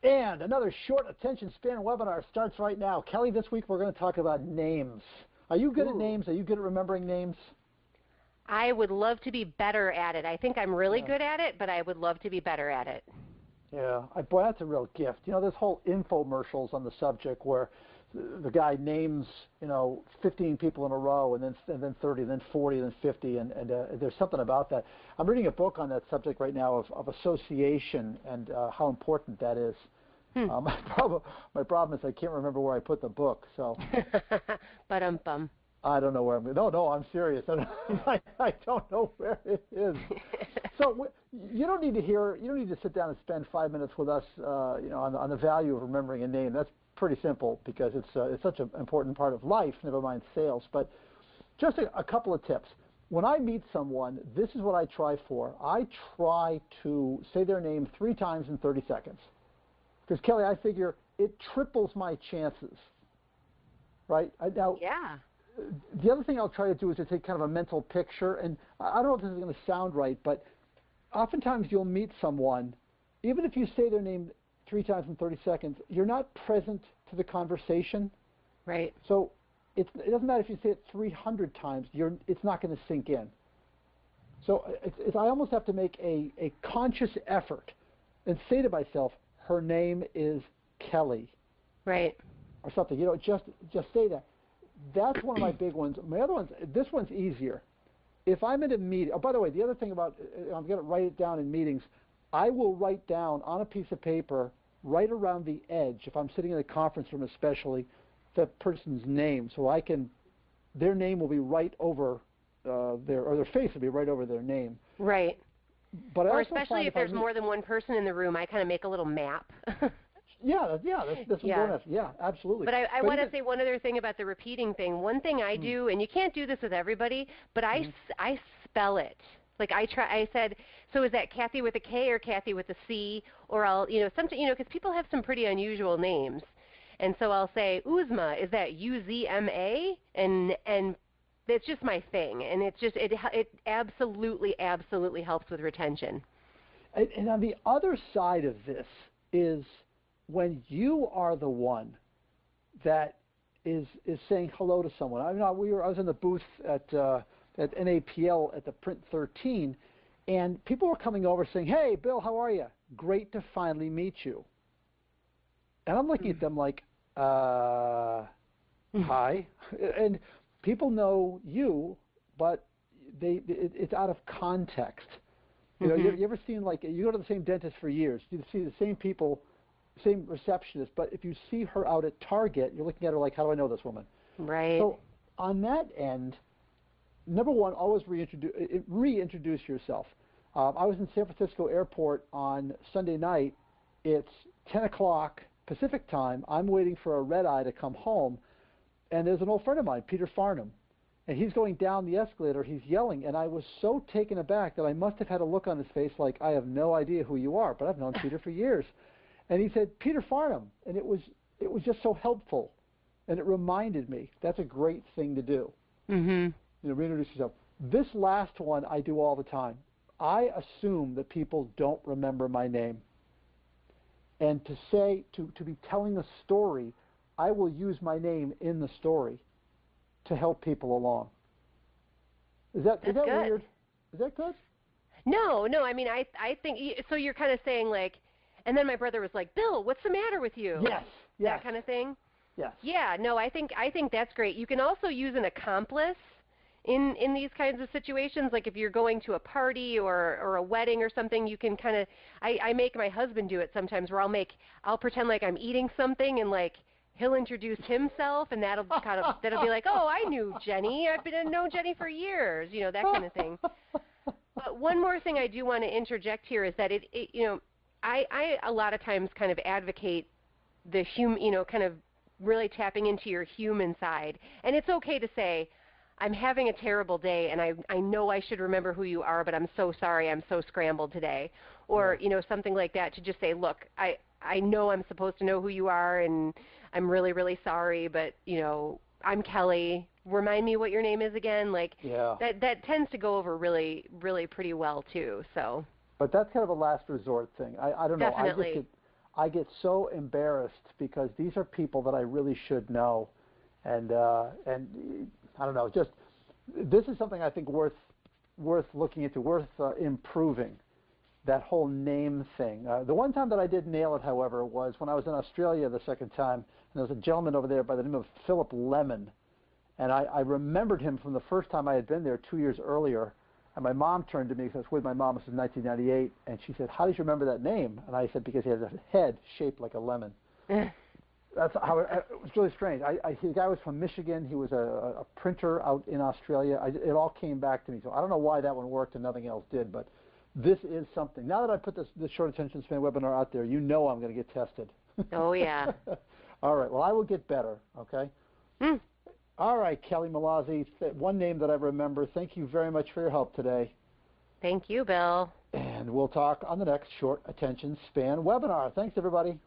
And another short attention span webinar starts right now. Kelly, this week we're going to talk about names. Are you good at names? Are you good at remembering names? I would love to be better at it. I think I'm really good at it, but I would love to be better at it. Yeah, boy, that's a real gift. You know, there's whole infomercials on the subject where the guy names, 15 people in a row, and then 30, and then 40, and then 50, and there's something about that. I'm reading a book on that subject right now of association and how important that is. My problem is I can't remember where I put the book. So. Ba-dum-bum. I don't know where I'm going. No, I'm serious. I don't know where it is. So you don't need to sit down and spend 5 minutes with us, on the value of remembering a name. That's pretty simple because it's such an important part of life, never mind sales. But just a couple of tips. When I meet someone, this is what I try for. I try to say their name 3 times in 30 seconds. Because, Kelly, I figure it triples my chances. Right? Yeah. The other thing I'll try to do is to take kind of a mental picture, and I don't know if this is going to sound right, but oftentimes you'll meet someone, even if you say their name 3 times in 30 seconds, you're not present to the conversation. Right. So it doesn't matter if you say it 300 times, it's not going to sink in. So I almost have to make a conscious effort and say to myself, her name is Kelly. Right. Or something, just say that. That's one of my big ones. My other ones, this one's easier. If I'm in a meeting, by the way, the other thing about, I'm going to write it down in meetings, I will write down on a piece of paper, right around the edge, if I'm sitting in a conference room especially, the person's name, so their name will be right over their face will be right over their name. Right. But or especially if there's more than one person in the room, I kind of make a little map. That's bonus. Yeah, absolutely. But I want to say one other thing about the repeating thing. One thing I do, and you can't do this with everybody, but I spell it. Like I said, so is that Kathy with a K or Kathy with a C? Or I'll, because people have some pretty unusual names. And so I'll say, Uzma, is that U-Z-M-A? And it's just my thing. And it's just, it absolutely helps with retention. And on the other side of this is when you are the one that is saying hello to someone. I was in the booth at NAPL at the Print 13, and people were coming over saying, "Hey, Bill, how are you? Great to finally meet you." And I'm looking at them like, "Hi." And people know you, but it's out of context. You ever seen, like, you go to the same dentist for years, you see the same people, same receptionist, but if you see her out at Target, you're looking at her like, how do I know this woman? Right. So on that end, number one, always reintroduce yourself. I was in San Francisco Airport on Sunday night. It's 10 o'clock Pacific time. I'm waiting for a red eye to come home, and there's an old friend of mine, Peter Farnham, and he's going down the escalator. He's yelling, and I was so taken aback that I must have had a look on his face like, I have no idea who you are, but I've known Peter for years. And he said, Peter Farnham, and it was just so helpful, and it reminded me that's a great thing to do. Reintroduce yourself. This last one I do all the time. I assume that people don't remember my name, and to be telling a story, I will use my name in the story to help people along. Is that weird? Is that good? No. I mean, I think so. You're kind of saying like. And then my brother was like, Bill, what's the matter with you? Yes. That kind of thing? Yes. Yeah, no, I think that's great. You can also use an accomplice in these kinds of situations. Like if you're going to a party or a wedding or something, you can kind of, I make my husband do it sometimes where I'll pretend like I'm eating something and like he'll introduce himself and that'll be like, oh, I knew Jenny. I've known Jenny for years, that kind of thing. But one more thing I do want to interject here is that I a lot of times kind of advocate the kind of really tapping into your human side. And it's okay to say, I'm having a terrible day and I know I should remember who you are, but I'm so sorry, I'm so scrambled today. Or, something like that, to just say, look, I know I'm supposed to know who you are and I'm really, really sorry, but, I'm Kelly. Remind me what your name is again. Like that tends to go over really, really pretty well too. So. But that's kind of a last resort thing. I don't know. Definitely. I get so embarrassed because these are people that I really should know, and I don't know, just this is something I think worth looking into, worth improving. That whole name thing. The one time that I did nail it, however, was when I was in Australia the second time, and there was a gentleman over there by the name of Philip Lemon, and I remembered him from the first time I had been there 2 years earlier. And my mom turned to me, because I was with my mom, this was 1998, and she said, "How did you remember that name?" And I said, "Because he has a head shaped like a lemon." That's how it was really strange. The guy was from Michigan. He was a printer out in Australia. It all came back to me. So I don't know why that one worked and nothing else did, but this is something. Now that I put this short attention span webinar out there, you know I'm going to get tested. Oh, yeah. All right. Well, I will get better, okay? Mm. All right, Kelly Malazzi, one name that I remember. Thank you very much for your help today. Thank you, Bill. And we'll talk on the next short attention span webinar. Thanks, everybody.